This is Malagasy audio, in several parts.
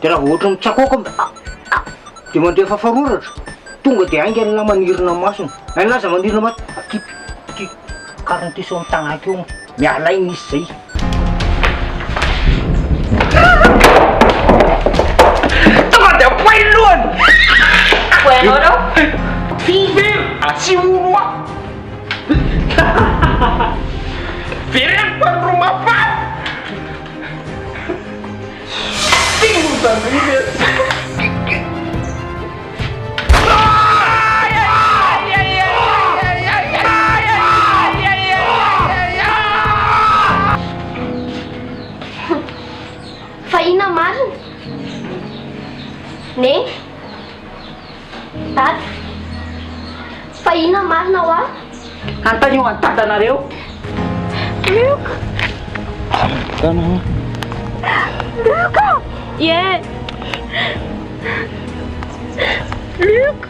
dia raha ohatra mitsakoko dia mandeha fafaroratra tonga dia aingana manirina masona naza manirina maso ty karanty so amin'ny tagnaka eo miala iny izy zay tonga dia poay lohany poainao reo fivery asioroa vereko andro mafana Fahina marina ne tata fahina marina ho aho antanio any tatanareo Luka Luka yeah Luka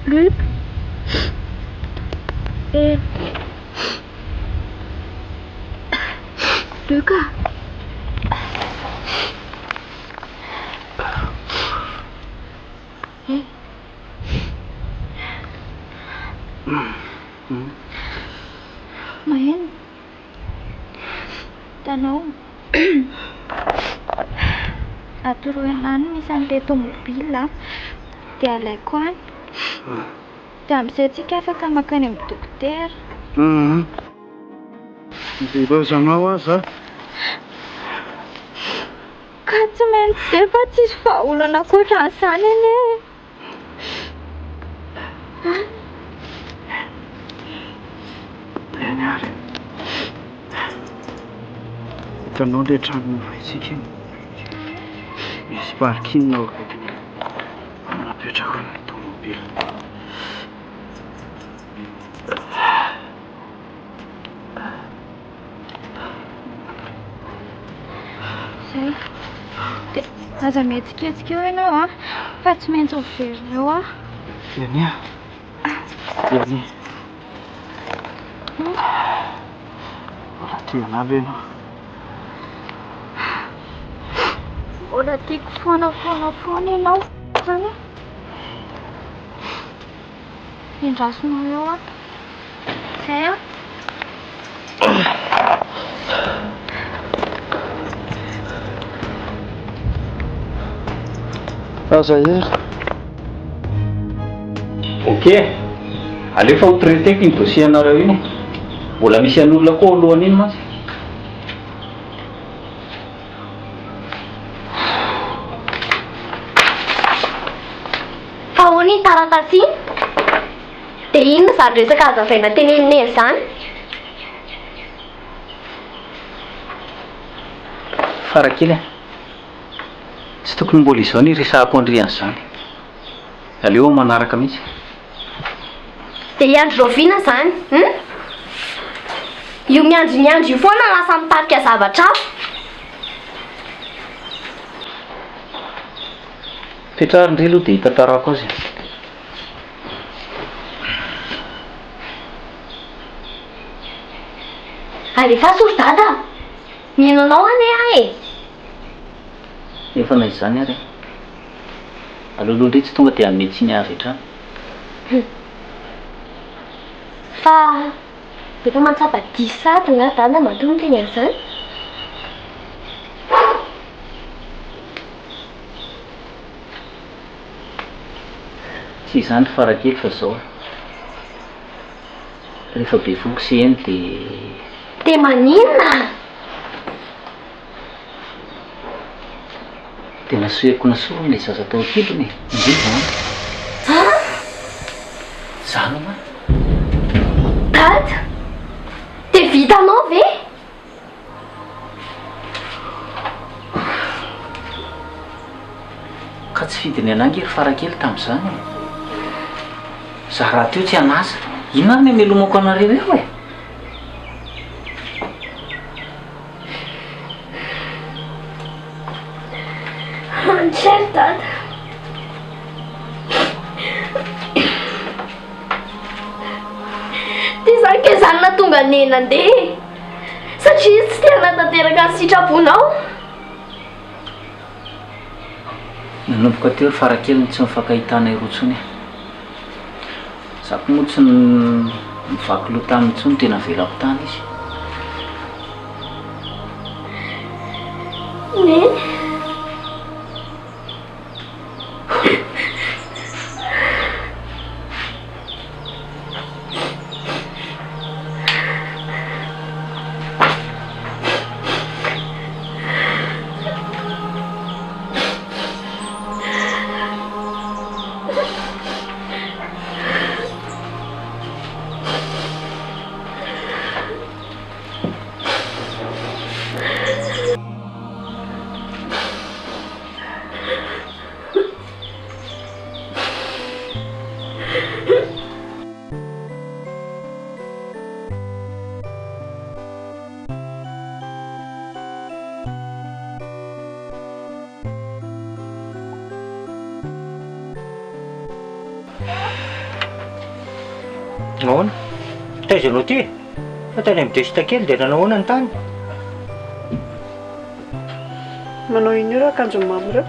Luka Luka Mahen tanao atoroanany misy an'ilay tomobila dia alaiko any dia amin'izay tsika afaka makany amin'ny dokotera Ilozanao aza ka tsy maintsy zay fa tsisy vahaolana ankoatran'izany anie Niary hitanao ilay trano vaitsika iny misy parking ao akaikiny napetrako ny tomobila zay dia aza mihetsiketsika eo ianao fa tsy maintsy miverina eo Iany Iany mbola tia anavy ianao mbola tiako foana ianao zany indrasonao eo zay aza hery ok aleo fa hotraiteko iny dossier anareo iny mbola misy an'olona koa alohany iny mantsy fa hoany taratasy dia inona zany resaka hazavaina tenenineny zany Farakely tsy tokony mbola izao ny resahako andrian'izany aleo manaraka mihitsy dia iandro roviana zany io miandro io foana lasa mitarika zavatra Fitrarindray aloha dia hitantarako azy. Alefa sory dada, mino anao ane ahy e. Efa na izany ary. Aloaloha indray tsy tonga dia hanome tsiny avy hatrany. Fa efa mantsapa disady nga dada matoa teny an'izany. Tsy izany Farakely fa zao. Rehefa be fokisy eny dia De maninona? dia nasoeriko nasorony ilay zaza tao ankilony. Indriva any. Ha? Zany ma? Dada? De vitanao ve? Ka tsy fidiny anangy ery Farakely tamin'izany e. Za raha teo tsy hanasa. Inona ny hamelomako anareo eo e? Antsery dada. De izany ke zany nahatonga ny nandeha satria izy tsy tia hanatanteraka ny sitraponao. Nanomboka teo ry Farakely tsy mifankahitana irotsony e. Zako moa tsy mivaky loha taminy intsony tena velako tany izy. Neny. Nahoana? Taiza anao ty? Fa tany amin'ny desita kely dia nanahoana ny tany? Manao ino ireo akanjo mamy ireo?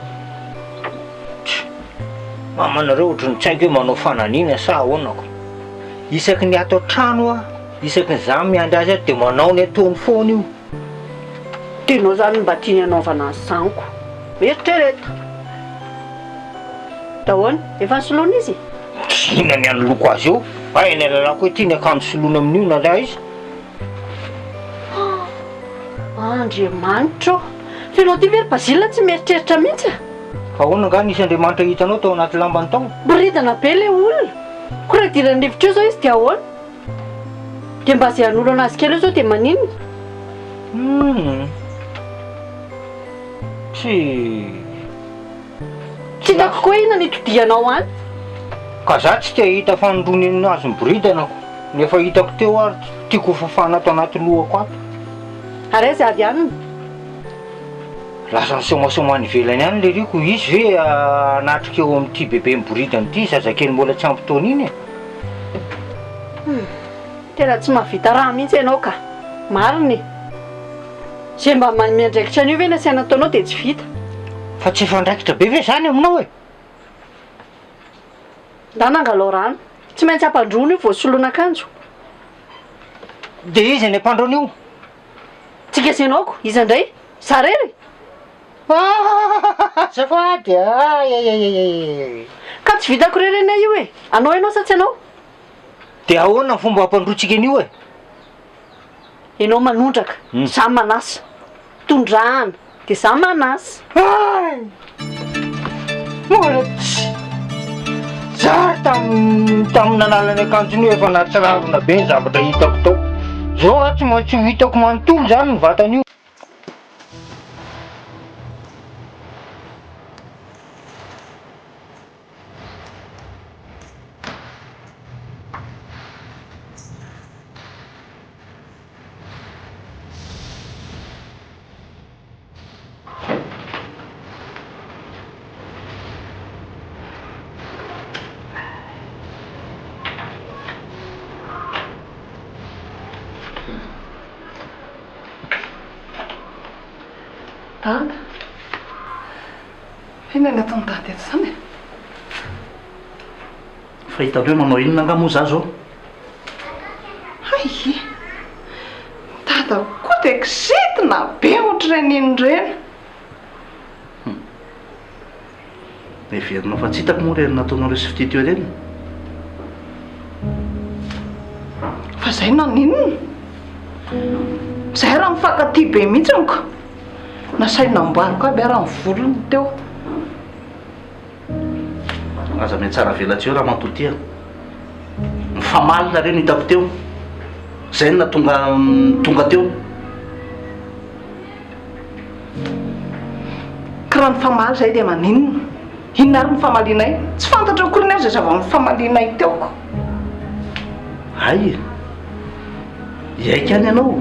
Mamanareo ohatrany tsy haiko hoe manao fananiana sa ahoanako. Isaky ny ato an-trano a, isaky ny za miandry azy ato dia manao ny ataony foana io. Tianao zany mba tiany anaovana ny zaniko. Eritrereto. Dahoana? Efa nisoloana izy? Tsy ina ny anoloko azy eo. Ay, ny lalako hoe tia ny akanjo soloina amin'io na lay izy. Andriamanitra. Fianao ty very Bazila tsy mieritreritra mihitsy. Ahoana nga nis'Andriamanitra hitanao tao anaty lambany tao? Boridana be ilay olona. Koradiran'ny hevitra eo zao izy dia ahoana? Dia mba zay hanolo anazy kely eo zao dia maninona? Tsy hitako koa ina nitodianao any. ka za tsy tia hita fanondroniny azy miboridana. Nefa hitako teo ary tiako fafana ato anaty lohako ato. Ary aiza avy anina? Lasa nisomasoma ny ivelany any le riko. Izy ve anatrika eo amin'ity bebe miboridana ity zazakely mbola tsy ampy taona iny e. Tena tsy mahavita raha mihitsy ianao ka. Mariny. Zay mba miandraikitra an'io ve nasiana taonao dia tsy vita. Fa tsy efa ndraikitra be ve zany aminao e? Da nangalao rano. Tsy maintsy ampandroana io vao soloana akanjo. Dia izy ny ampandroana io? Tsy kesenaoko, iza indray? Sarery? Azafady Ka tsy vitako rerena io e. Anao ianao sa tsy anao? dia ahoana ny fomba ampandrotsika an'io e? Ianao manondraka, za manasa. Tondrahana, dia za manasa. Mola tsy za tamin'ny nanalany akanjony efa nahatsirarona be ny zavatra hitako tao. Zao tsy maintsy hitako manontolo zany ny vatan'io. Dada, fihinana atao ny dady eto izany e? Fa hitanao hoe manao inona angamoa za zao? Hay, dada koa dia kizitina be ohatr'ireny inona ireny. Everina fa tsy hitako moa reny nataonareo sy fity teo ireny. Fa izay naninona? Izay raha mifankatia be mihitsy nko. Nasaina amboariko aby raha mivolony teo. Aza me tsara velatsy eo raha matotia. Mifamalina reny hitako teo. Zay na tonga teo. Ka raha mifamaly izay dia maninona? Inona ary mifamalinay? Tsy fantatra akory ny azy zava mifamalinay teoko. Ay, iaika any ianao.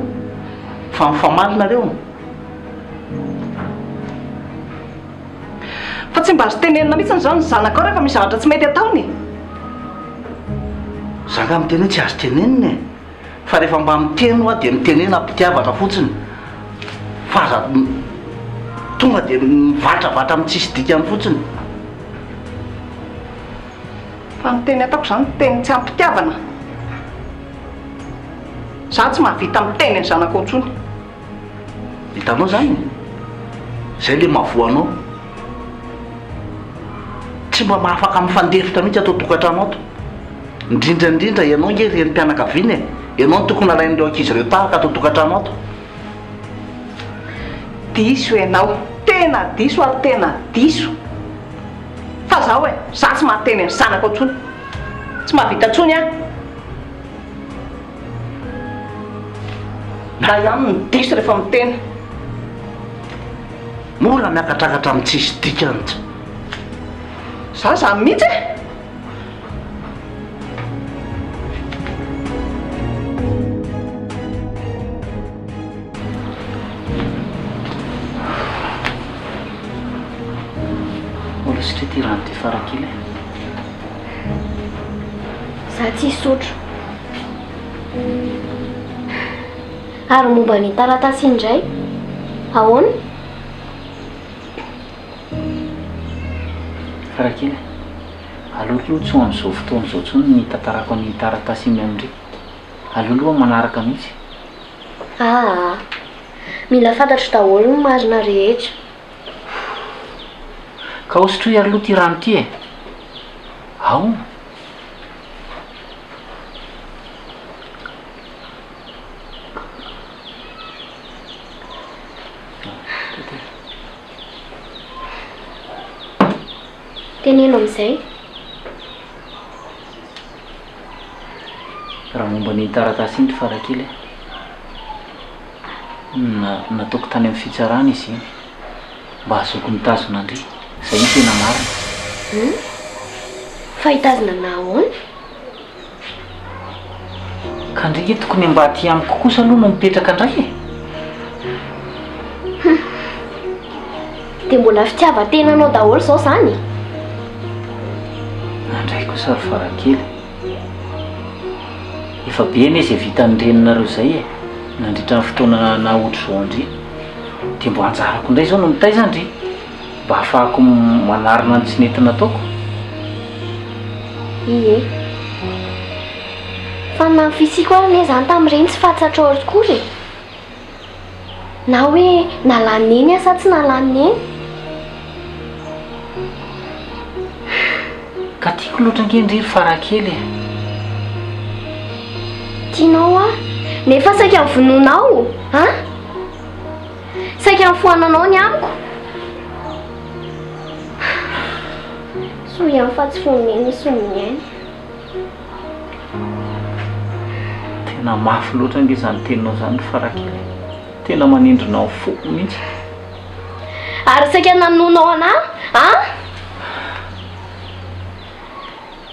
Fa mifamalina reo. Fa tsy mba azo tenenina mihitsy izao ny zanako rehefa misy zavatra tsy mety ataony. Za nga miteny hoe tsy azo tenenina e. Fa rehefa mba miteno aho dia mitenena mpitiavatra fotsiny. Fa aza tonga dia mivatravatra amin'ny tsisy dikany fotsiny. Fa ny teny ataoko izany teny tsy ampitiavana. Za tsy mahavita miteny ny zanako intsony. Hitanao zany? Zay le mahavoanao. Tsy mba mahafaka mifandefitra mihitsy atao tokantrano ato. Indrindra ianao nge reny mpianakaviana e. Ianao no tokony alain'ireo ankizy ireo tahaka atao tokantrano ato. Diso ianao, tena diso ary tena diso. Fa zaho za tsy mahateny ny zanako intsony. Tsy mahavita intsony aho. Da ihany ny diso rehefa miteny. Mora miakatrakatra amin'ny tsisy dikany. Za mihitsy e. Mbola sitry ty rano ty Farakely. Za tsy sotro. Ary momba ny taratasy indray, ahoana? Farakely, aleoloha tsy ho amin'izao fotoana izao tsony ny tantarako ny taratasy iny amindry. Aleoloha manaraka mihitsy. Mila fantatro daholo ny marina rehetra. Ka ositro aloha ty rano ty e. Ao. Teneno amin'izay. Raha momba ny taratasy iny Farakely. Nataoko tany amin'ny fitsarana izy iny. Mba azoko mitazona andry. Zay ny tena marina. Fa hitazona na ahoana? Ka ndrika tokony mba aty amiko kosa aloha no mipetraka indray e. Dia mbola fitiavan-tenanao daholo izao izany. Nandray kosa ry Farakely. Efa be anie izay vitan'ny reninareo zay e. Nandritra ny fotoana nahotra izao andry. Dia mbo anjarako indray izao no mitaiza andry. Mba ahafahako manarina ny tsy nety nataoko. Ie. Fa ny fisiko anie izany tamin'ireny tsy fatsatra akory. Na hoe nalany eny asa tsy nalany eny. Ka tiako loatra angendry ry Farakely e. Tianao nefa saika ny vononao, saika ny foananao ny amiko. Soy fa tsy foneny soniny. Tena mafy loatra nge zany teninao zany Farakely. Tena manindronao fo mihitsy. Ary saika nanonao anahy,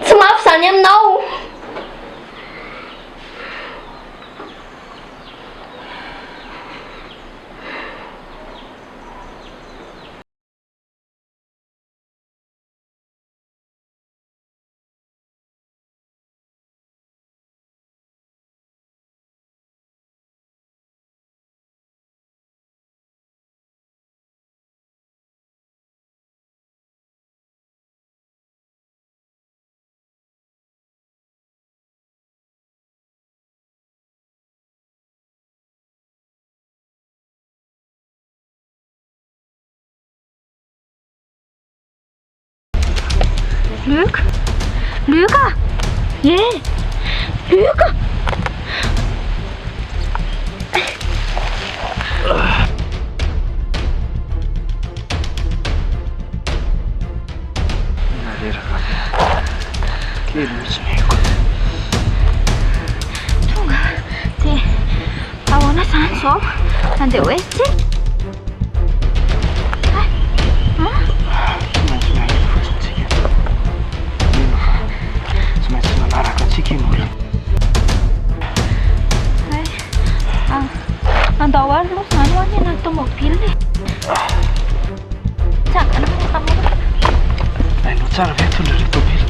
tsy mafy zany aminao. Luc! Luca! Eh! Luca! Nareraka kely mihitsy meko. Tonga dia ahoana izany izao? Andeha hoe tsy? Tsy maintsy miaino fotsiny tsika. Mino fa tsy maintsy manaraka antsika iny olona. Andao ary aloha izany ho any anaty tômôbila e. Tsangana moramora. Hainao tsara ve tondra ilay tômôbila?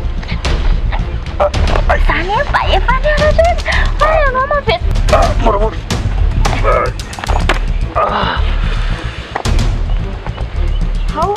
Izany mba efa nianatra edy. Ay, ianao mavety. Moramora. Ao.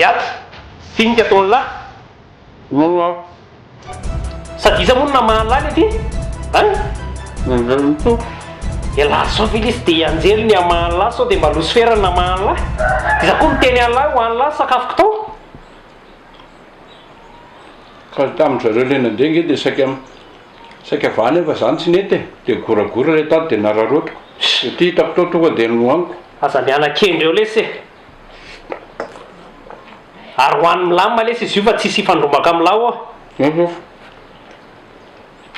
Yaty, finika ataony lahy. Sady iza moa namahalaly aty? Ialahy sao ve izy dia anjely ny amahalahy sao dia mba loso fera ny namahalahy. Iza koa miteny alahy ho an'lahy sakafoko tao. Ka tamin'ny zareo ilay nandeha nge dia saika vany efa zany tsy nety e. Dia goragora ilay tady dia nararotiko. Dia ty hitako tao tonga dia nohaniko. Aza mianan-kendreo lesy e. Ary ho an'ny milamina lesy izy io fa tsisy ifandrombaka amin'lahy aho.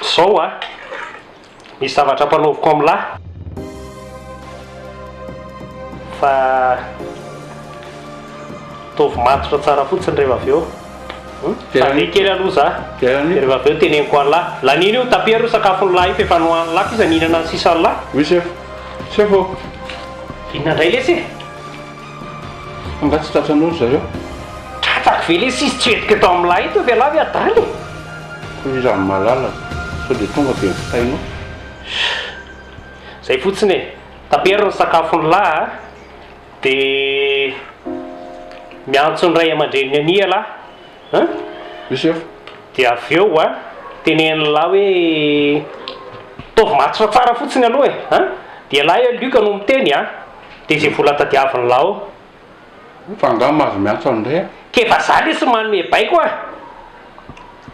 Zao a, misy zavatra mpanaoviko amin'lahy. Fa tovy matotra tsara fotsiny rehefa avy eo. Fandeha kely aloha za. Rehefa avy eo teneniko an'lahy. Laniny io tapia ro sakafon'ny lahy fa efa nohan'ny lahy izy nihinana ny sisa ny lahy. Oui chef. Chef ô. Inona indray lesy e? Angatsy tratranao zareo. Tratako ve lesy izy tsy hoentika tao amin'ny lahy ito avy alahy adaly. Koa izy amin'ny malala. Sao dia tonga dia fitainao. Zay fotsiny e. Tapia ro ny sakafon'ny lahy dia miantso ny ray aman-dreniny any alahy. Oui chef. Dia avy eo a tenen'ny lahy hoe tovy matotra tsara fotsiny aloha e. Dia lahy eo Luc no miteny a. Dia izay vola tadiavin'ny lahy. Fa angamba mahazo miantso andray. Kefa za lesy manome baiko a.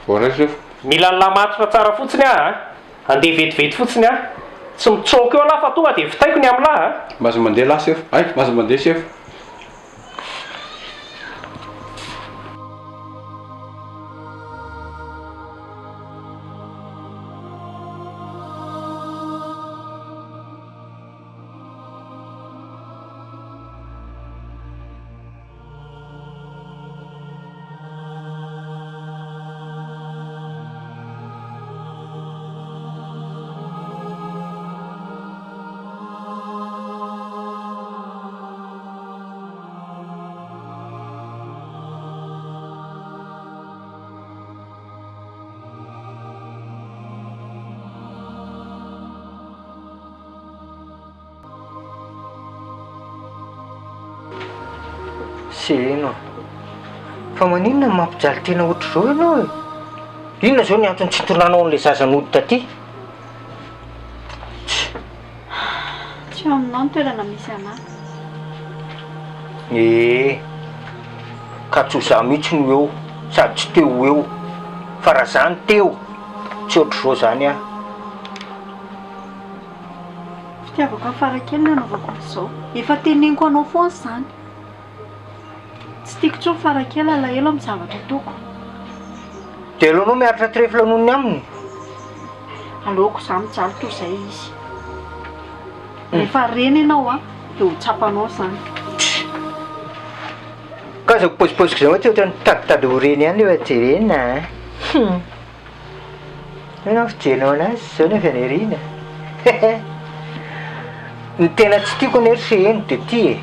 Voaray chef. Mila ny lahy matotra tsara fotsiny a. Andeha vetivety fotsiny a. Tsy mitsoka eo alahy fa tonga dia vitaiko ny amin'ny lahy. Mahazo mandeha lahy chef. Ay, mahazo mandeha chef. tsy eno fa maninona ny mampijaly tena ohatr' zao ianao e inona zao ny antony tsy tonanao n'lay zazan'oditra ty tsy eo aminao ny toerana misy anahy. Ka tsy ho za mihitsy no eo sady tsy teo eo fa raha zany teo tsy ohatr' zao zany a. Fitiavako amin'ny Farakely no anaovako an'izao. Efa teneniko anao foana izany. Tsy tiako tsony Farakely alahelo amin'ny zavatra ataoko. De aleonao miaritra trefla nohony aminy. Aleoko za mijaly toy izay izy. Rehefa reny ianao a dia ho tsapanao izany. Ka zako poziposiko zay ohatry ohatrany taditady ho reny ihany eo jerena. Ianao fijerenao anazy zao nefa niarina. Ny tena tsy tiako nery se eno de ty e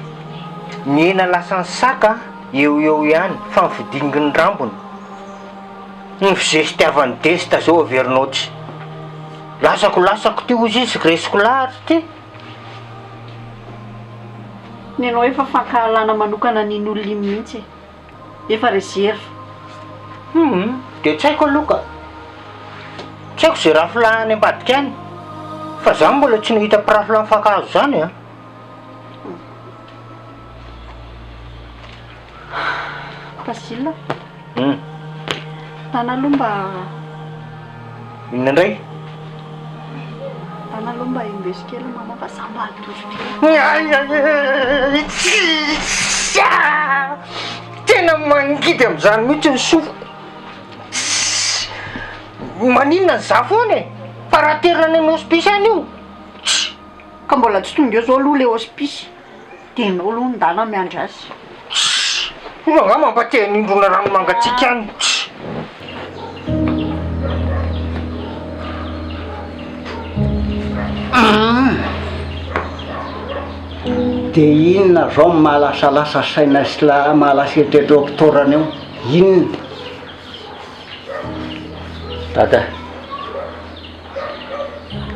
miena lasa ny saka eo ihany fa mividingy ny rambony. Ny fizesitiavany desita zao averinao tsy lasako ty ozy izy resiko lahatra ty. Ny anao efa fankahalana manokana nin'olona iny mihitsy efa reserve. De tsy haiko aloka tsy haiko zay rafila any ambadika any fa za mbola tsy nahita pirafila mifankahazo zany a. Pasila tana aloha mba inona indray tana aloha mba imbesokely mama fa za mba hatory tena mangidy am'izany mihitsy ny sofiko. Maninona ny za foana e fa raha terina ny hospice any io ka mbola tsy tonga eo zao aloha le hospice dia anao aloha ndala miandry azy. io angamba mampateh nindrona rano mangatsika any. De inona zao mahalasalasa saina sy mahalasa eritreritro ampitorana eo inona dada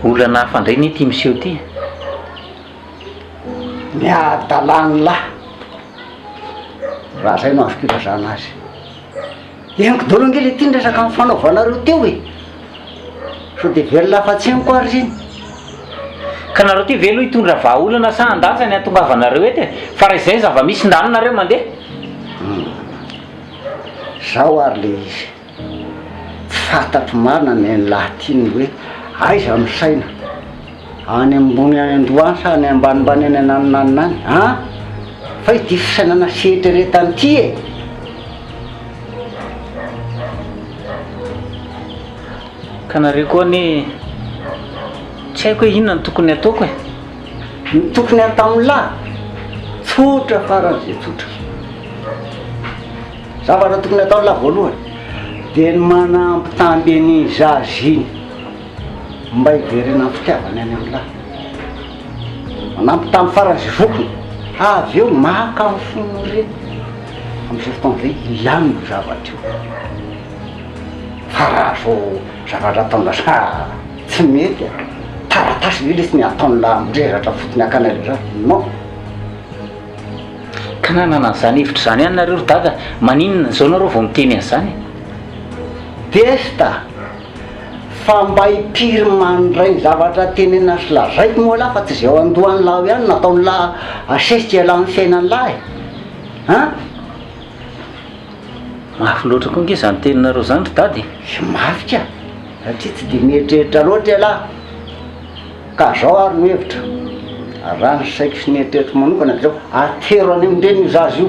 olana hafa ndray ny ty miseho ty miadalany lahy raha zay no azo mpirazana azy eniko dolo angely ty nresaka amin'ny fanaovanareo teo e so de velona fa tsy eniko ary iny ka nareo ty velo hitondra vahaolana sa andaja ny atongavanareo ety fa raha izay zava-misy ndanonareo mandeha zao ary le izy fantatro marina ny lahy tiany hoe aiza misaina any ambony any andohany sa any ambanimbany any ananinanina any a fa ity fisainana sehetreretany ty e ka nareo koa ny tsy haiko hoe inona ny tokony ataoko e ny tokony atamin'ny lahy tsotra faran'izay tsotra zavatra tokony ataon'ny lahy voalohany de ny manampitamby any zazy iny mba hiverena ny fitiavany any amin'ny lahy manampitamby faran'izay vokony avy eo maka ny fono reny amin'izay fotoan'izay ilany io zavatra io fa raha zao zavatra ataonla sa tsy mety a taratasy ve lesy ny ataon'ny lahy mireratra fotony akanareo non ka nanana an'izany hevitra zany any nareo ry dada maninona zao nareo vao miteny an'izany desta fa mba hipiry mandray ny zavatra tenena sy lazaiko moa lahy fa tsy zay ao andohan'ny lahy ihany nataon'ny lahy asesitsy ialany fiainany lahy an mafy loatra koa nge zany teninareo zany ry dady sy mafy ka satria tsy de mieritreritra loatra lahy ka zao ary no hevitra raha ny saiko sy nieritreritra manokana de zao atero any am'ireny io zazy io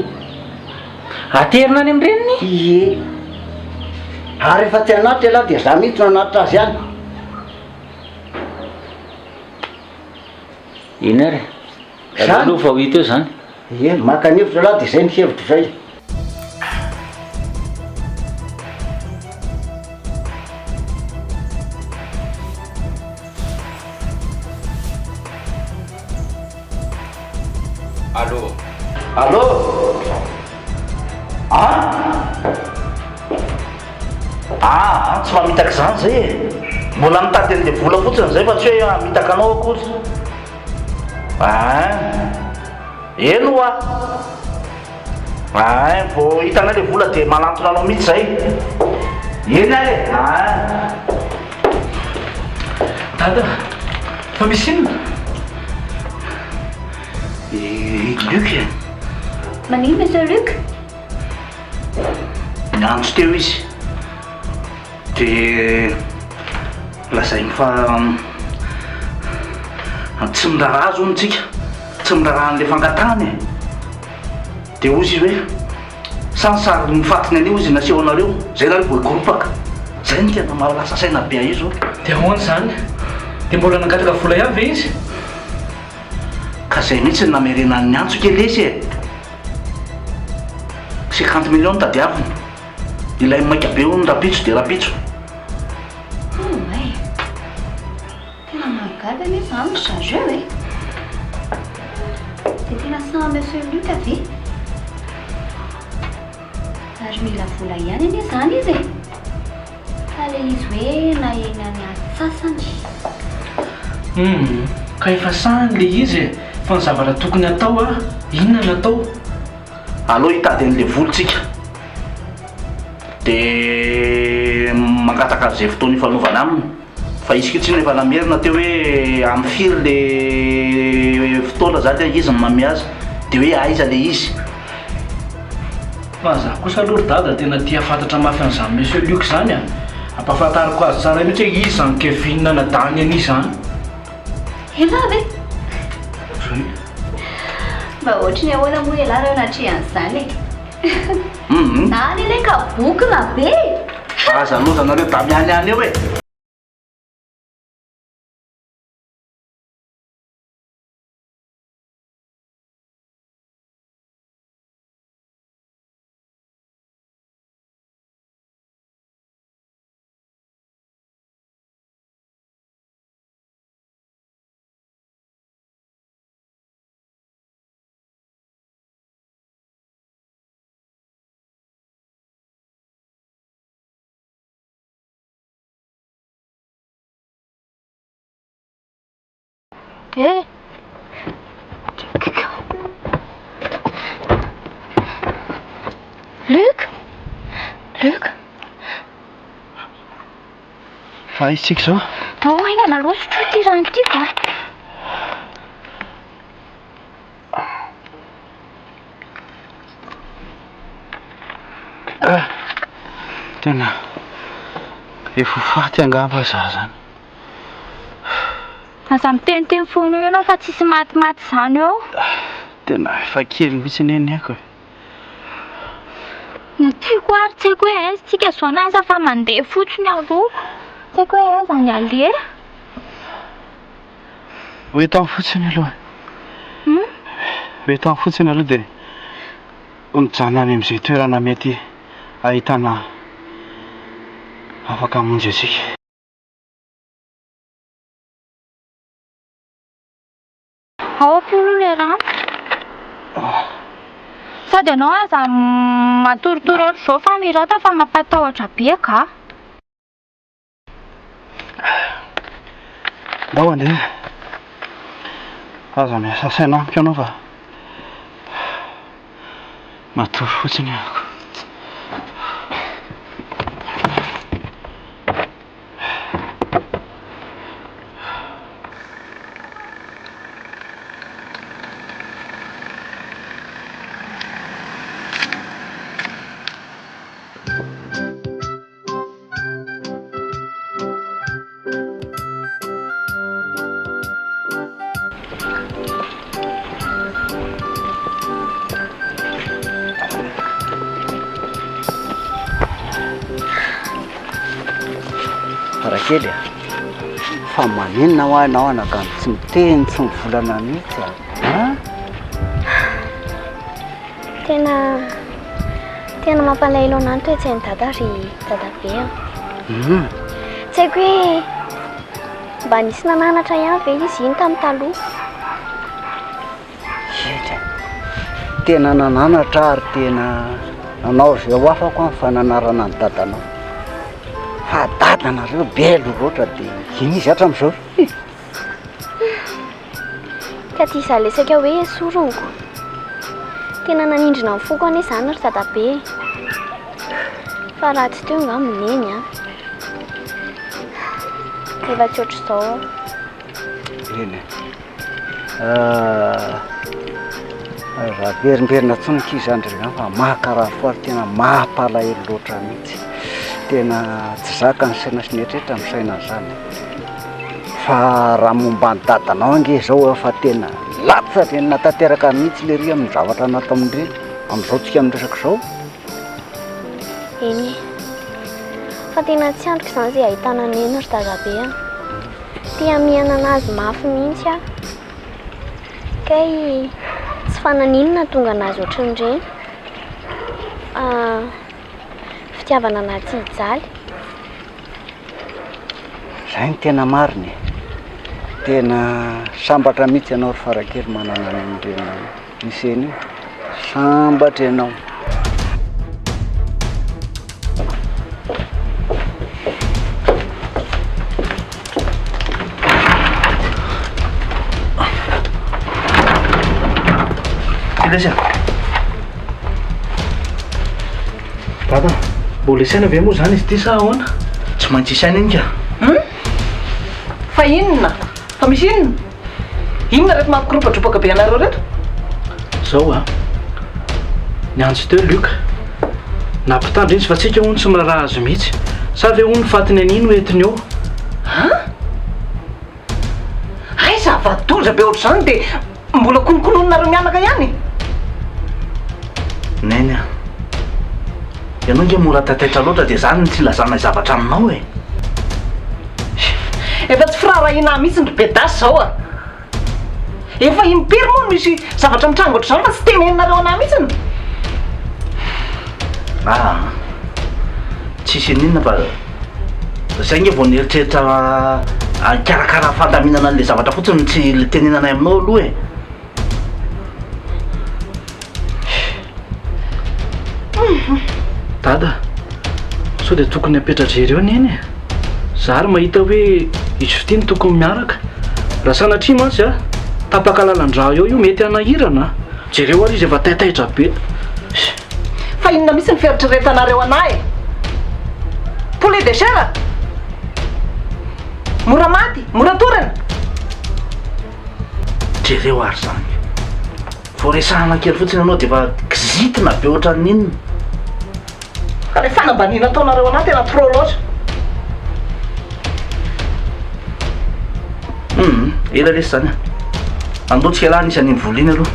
aterina any am'reniny ie ary efa ty anatitra lahy de za mihitsy no anatitra azy any iny ary aloha fa ho hita eo zany ie maka ny hevitra lahy de zay ny hevitra zay allô tsy mamitaka zany zay e mbola mitady an'le vola fotsiny zay fa tsy hoe mitaka anao akory eno a ay vao hitanao le vola dia malantona anao mihitsy zay eny ale dada fa misy inona Luc Maninona monsieur Luc? miantso teo izy dia lazainy fa tsy miraharaha zo nitsika tsy miraharahan'le fangatahany dia ozy izy hoe sansary mifatiny an'io izy naseho anareo zay nareo voikoropaka zay ny tena mahalasa saina be izy o dia ahoana zany dia mbola nangataka vola ihany ve izy ka zay mihitsy ny namerena ny antso kely esy 50 millions tadiaviny ilay maika be o ny rapitso dia rapitso Ay, tena mahagaga anie zany chargeur e. Dia tena sahy monsieur Luc ave. Ary mila vola ihany anie zany izy e. Fa le izy hoe nahena ny atsasany. ka efa sahany le izy e fa ny zavatra tokony atao a inona natao aloha hitady an'le volontsika dia mangataka zay fotoana ifanaovana aminy fa izy kitsiny efa namerina teo hoe am'firy le fotoana zany izy ny mame azy dia hoe aiza le izy fa za kosa aloha ry dada tena tia fantatra mafy an'izany monsieur Luc zany a ampahafantariko azy tsara mihitsy hoe izy zany kevinina nadany an'izy zany Ela ve? Mba ohatrany ahoana moa iala reo natrehan'izany e. Any ilay kabokona be. aza loza anareo da mianiany eo e Eh? Luc? Luc? fa isitsika zao Aina naloatra tro ty rano ty ka. tena efa faty angamba za zany Aza miteniteny foana eo ianao fa tsisy matimaty zany eo. tena efa kely mihitsy neny aiko Ny tiako ary tsy haiko hoe aiza tsika zao an'aza fa mandeha fotsiny aloha. Tsy haiko hoe aiza ny aleha. hoeto amin'ny fotsiny aloha hoeto amin'ny fotsiny aloha dia mijanona any amin'izay toerana mety ahitana afaka hamonjy atsika Ao ampolo le rano. Sady ianao aza matoritory ohatr' izao fa mirata fa mampatahotra be ka. ndao andeha aza miasa saina amiko ianao fa matory fotsiny ahako Farakely fa maninona ho anao anakany tsy miteny tsy mivolana mihitsy tena mampalahelo anany toe tsy hainy dada ry dadabe tsy haiko hoe mba nisy nananatra ihany ve izy iny tamin'ny taloha tena nananatra ary tena nanao zay ho afako any fa nanarana ny dadanao fa dadanareo belo loatra dia iny izy hatramin'izao ka tia za lesaka hoe sorongo Tena nanindrina ny foko anie izany ry dadabe. Fa raha tsy teo nga mineny a. Efa tsy ohatr'izao. Eny raha verimberina tsony kizandry zany fa mahakarafo ary tena mampalahelo loatra mihitsy. Tena tsy zaka ny saina sy nietrehitra ny saina zany. Fa raha momba ny dadanao ange zao efa tena latsa reny natanteraka mihitsy le ry amin'ny zavatra natao amindreny amin'izao tsika miresaka izao. Eny fa tena tsy androko izany izay ahitana neny ry dadabe a. Tia mihinana azy mafy mihitsy a. Kay tsy fananinona tonga anazy ohatran'ireny. Fitiavana anaty hijaly. Izay ny tena mariny. Tena sambatra mihitsy ianao ry Farakely manana an'ireny miseny io. Sambatra ianao. Ilaisa. Dada, mbola isaina ve moa zany izy ity sa ahoana? Tsy maintsy isaina iny ka. Fa inona? Fa misy inona? Inona rehefa mampikiropatropaka be anareo reto? Zao a, nianjo teo Luka. Nampitandro izy fa tsika hono tsy miraharaha azy mihitsy. Sa ve hono fatiny an'iny ho entiny eo? Ay zava-doza be ohatr'izany dia mbola konokonononareo mianaka ihany. Neny a, ianao nge mora tataitra loatra dia zany tsy lazana zavatra aminao e. Efa tsy firarahina mihitsy ny bedasy zao a. Efa impiry moa misy zavatra mitrango ohatr'izany fa tsy teneninareo anahy mihitsy. Tsisy ninona fa zay nge vao nieritreritra karakara fandaminana an'le zavatra fotsiny tsy le tenenanay aminao aloha e. Dada, sao dia tokony apetratr'ery eo neny e. Zary mahita hoe izy fitiny tokony miaraka. Raha sanatria mantsy a, tapaka lalan-drà eo io mety hanahirana. Jereo ary izy efa taitaitra be. Fa inona mihitsy ny fieritreretanareo anahy? Poulet de chair? Mora maty, mora torana. Jereo ary zany. Vao resahana kely fotsiny ianao dia efa kizitina be ohatran'inona. Ka le fanambaniana ataonareo anahy tena trop loatra. Ela lesy zany a. Andoatsika lahy anisan'ny mivoliana aloha.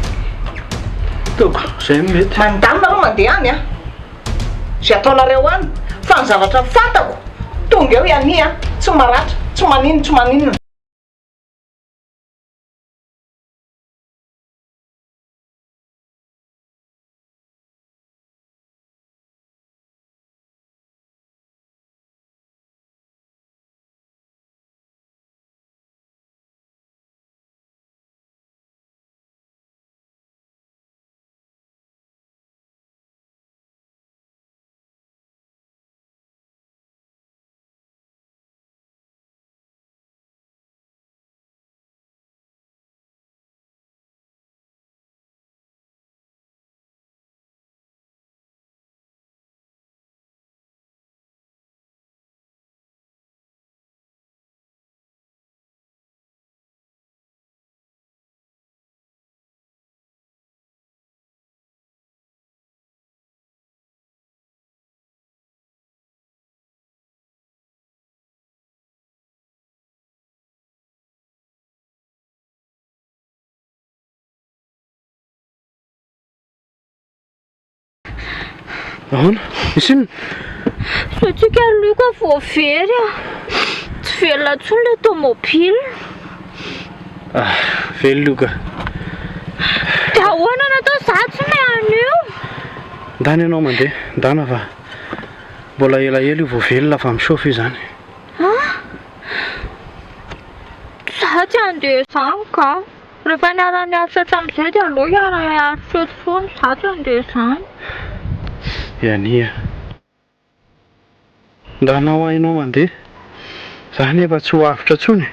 Toko, zay mety. Mandanonareo mandeha any a. Zay ataonareo any fa ny zavatra fantako tonga eo iany a. Tsy maratra, tsy maninona, tsy maninona. Ahoana? Misy inona? Satsika Luka voavery a. Tsy velona intsony le tomobile. Velo Luka. Dia ahoana natao za tsy mehany io? Ndany ianao mandeha, ndana fa mbola elaela io vao velona fa misaofy io zany. Za tsy handeha izany ka. Rehefa niara-niaritra hatramin'izay dia aleo hiara-hiaritra eto foana. Za tsy handeha izany. Iania. Ndana ho hainao mandeha. Zany efa tsy ho avitra intsony.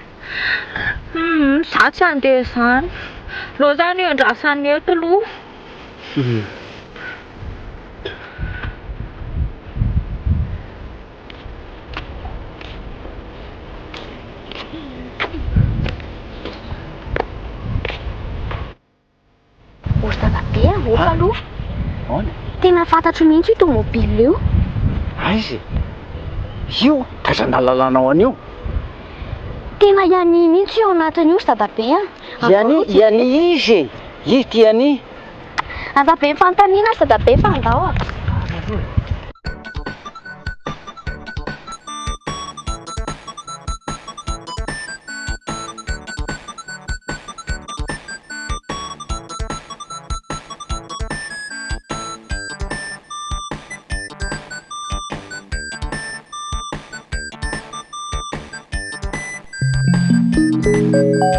Za tsy handeha izany. Aleo zany hiandrasany eto aloha. Ory dadabe ofa aloha Ahoana? tena fantatro mihitsy io tomobile io. Aizy io tazana lalànao an'io Tena iany mihitsy io anatin'io sy dadabe iany izy ity iany dadabe fantaniana sy dadabe fandao a.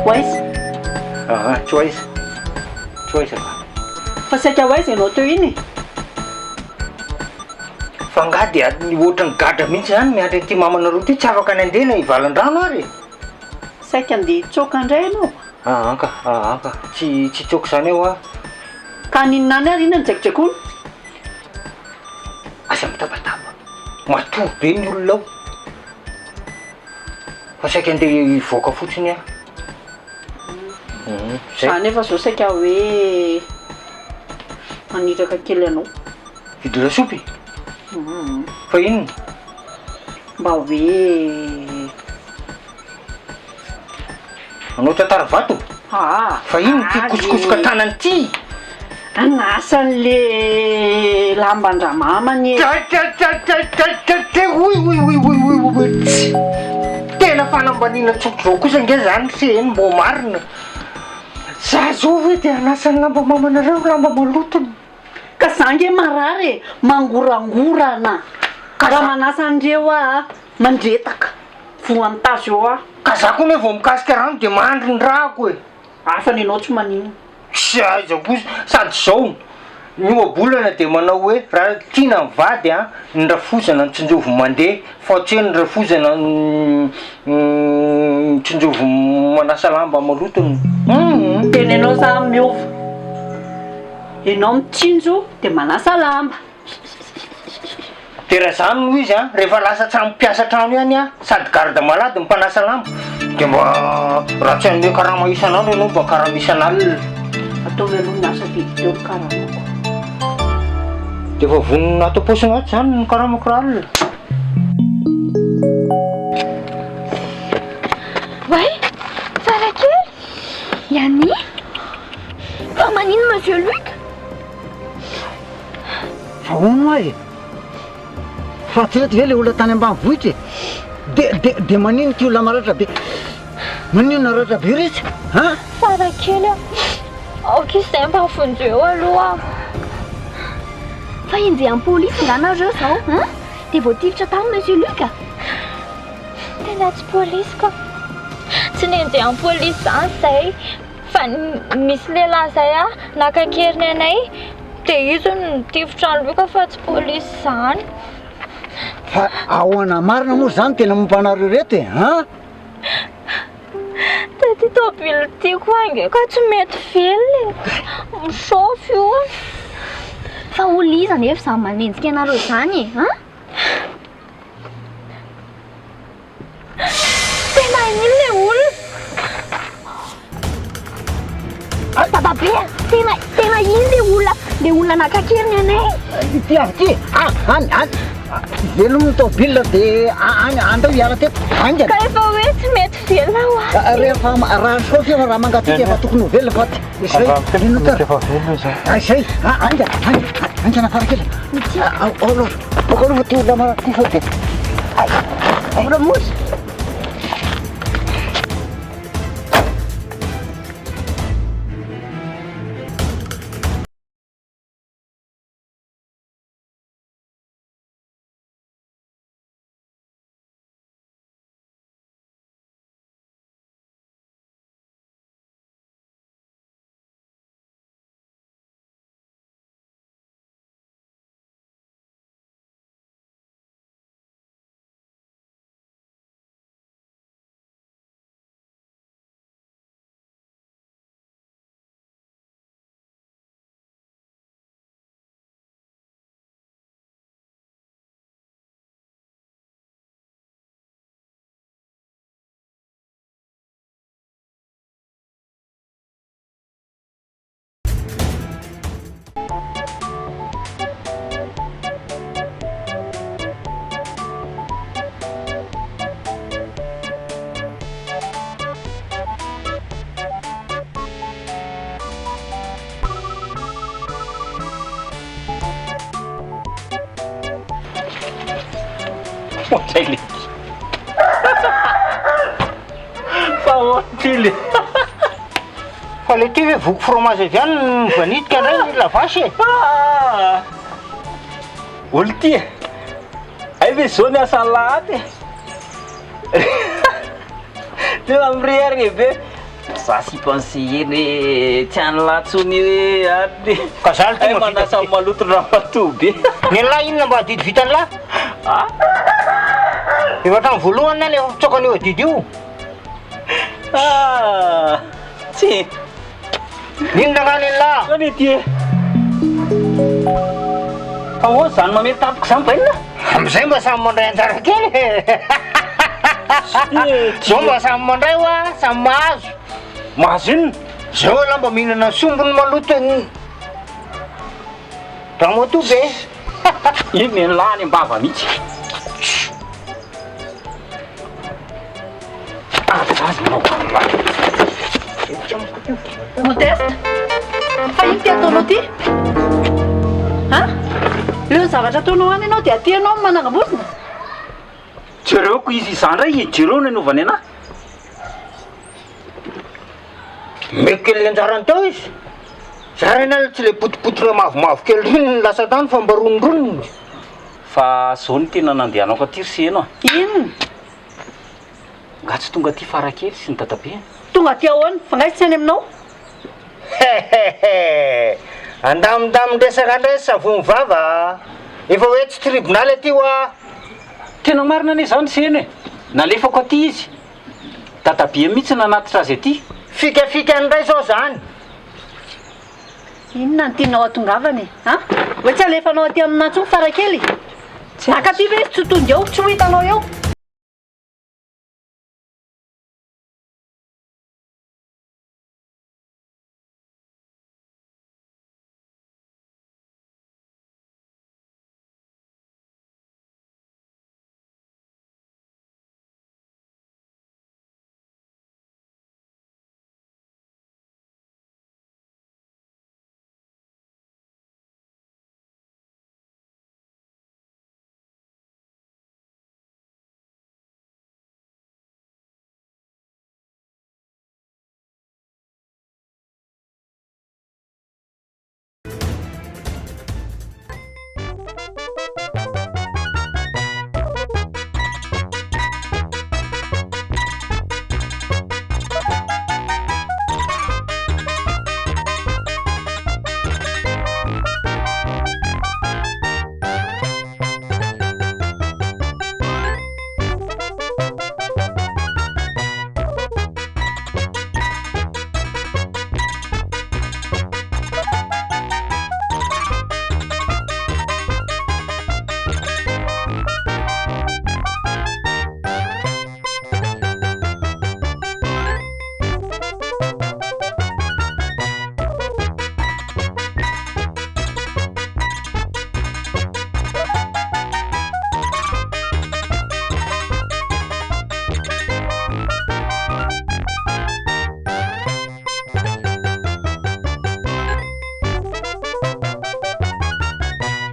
Oaizy tsy oaiza tsy oaiza fa saika oaizy ianao teo iny fa ngah dia ohatrany gadra mihitsy zany miandry ty mamanareo ty tsy afaka ny andehana hivalan-drano ary saika andeha hitsoka indray ianao anka tsy tsoko zany eo a ka ninona any ary ina ny tsaikotsaikoana asa mitabataba matory be ny olona ao fa saika andeha hivoaka fotsiny a zany efa zao saika hoe manitraka kely anao vidy lasopy fa inona mba hoe anao tantara vato fa inona ty kosokosoka tanany ty anasan'le lambandramamany tena fanambanina tsotro zao kosa nge zany se eny mbo marina za zao hoe de anasan'ny lamba mamanareo lamba malotony ka zange marary mangorangorana raha manasandreo a mandretaka voantazo eo a ka za koa ne vao mikasika rano de mandry ny rahako e afa ny anao tsy manino sy aiza kosa sady zao ny oabolana de manao hoe raha tiana mivady a ny rafozana ny tsinjovo mandeha fa tsy hoe ny rafozana tsinjovo manasa lamba malotony tenenao za miova ianao mitsinjo de manasa lamba de raha zany noho izy a rehefa lasa trano mpiasa trano ihany a sady garda malady ny mpanasa lamba de mba raha tsy anome karama isan'andro ianao mba karama isan'alina ataovy aloha ny asa biby teo karamako de efa vonina atao paosina aty zany ny karamako raha alina Way Farakely Iany fa manino monsieur Luc fa ono azy fa teto ve le olona tany ambanivohitra de manino ty olona maratra be manino naratra be retsy Farakely aoka izay mba fonjeo aloha fa injehan'ny polisy nganareo zao de voatifitra tany monsieur Luc Tena tsy polisy ka tsy nenjehan'ny polisy zany zay fa misy lehilahy zay nakakeriny anay de izy nitifitra ny Luc fa tsy polisy zany fa ahoana marina moa zany tena mompanareo reto ty tôbily tiako ange ka tsy mety velona misofy io fa olo iza nefa zany manenjika anareo zany tena ino le olona dadabe tena ino le olona nakakeriny anay ty avy ty any velomny tôbila de any andreo hiara teto anga ka efa hoe tsy mety velona ho rehefa raha sofy efa raha mangatika efa tokony ho velona fa zay zay angana Farakely aloha ty olona maraty fa de ramozy Moazay le fa oatily fa le ty hoe voko fromage avy any vanitika ndray ny lavasy e. olo ty ay ve zao ny asany lahady tena mirerigny be za sy pensé eny hoe tsy any lahtsony hoe any Ka zaly ty ay manasa maloto raha matoby ny lahy inona mba adidy vitany lahy efa hatrany voalohany any efa fitsokany eo adidy io tsy ninona ngany ny lahy any ty fa ho zany mamely tampoka zany bainina amizay mba samy mandray anjara kely zao mba samy mandray hoa samy mahazo mahazo inona zao la mba mihinana sombony maloto raha moatoby iny ny lahy any mbava mihitsy azy manao Modeste fa iny ty ataonao ty ireo zavatra ataonao any ianao dia ty anao manangambosina jereoko izy izandray jereo no anaovany anahy mekely anjarany tao izy zary ena tsy le potipotina mavomavo kely riny lasa tany fa mba ronindroniny fa zao ny tena nandehanako aty ryseno inona nga tsy tonga ty Farakely sy ny dadabe tonga ty ahoana fa ngay tsy any aminao andamindamindresaka ndray savony vava efa hoe tsy tribunal aty hoa tena marina ane zany seny e nalefako aty izy dadabe mihitsy nanatitra azy aty fikafika andray zao zany inona ny tianao atongavany hoe tsy alefanao aty aminantsy Farakely nakaty ve izy tsy tonga eo tsy ho hitanao eo